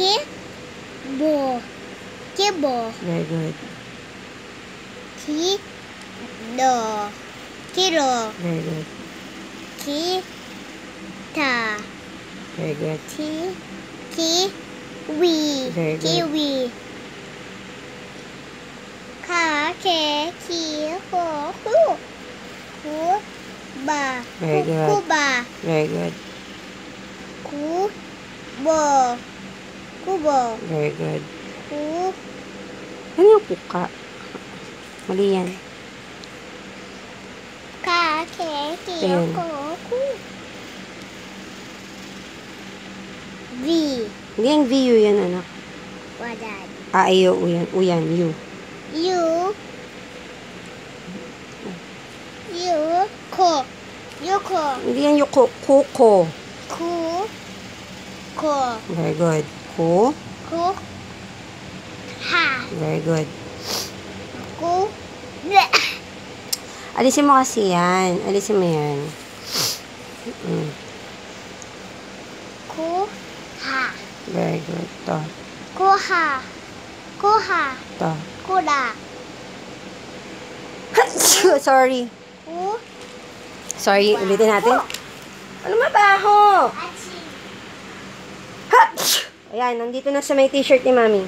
Kibo. Kibo. Very good. Kilo. Kilo. Very good. Kita. Very good. Kiwi. Very good. Kiwi. Kuba. Very good. Kuba. Very good. Kubo. Kubo. Very good. Ku. Ano yung puka? Mali yan. Ayan. V. Hindi yung VU yan, anak. Wadan. Iyo, uyan. Uyan, U. Yuko. Yuko. Hindi yan yung kuko. Ko. Very good. Ku. Ha. Very good. Ku. Alisin mo kasi yan. Alisin mo yan. Kuha. Very good. To. Kuha. To. Kuda. Sorry. Sorry, ulitin natin. Ano mabaho? Ayan, nandito na sa may t-shirt ni Mami.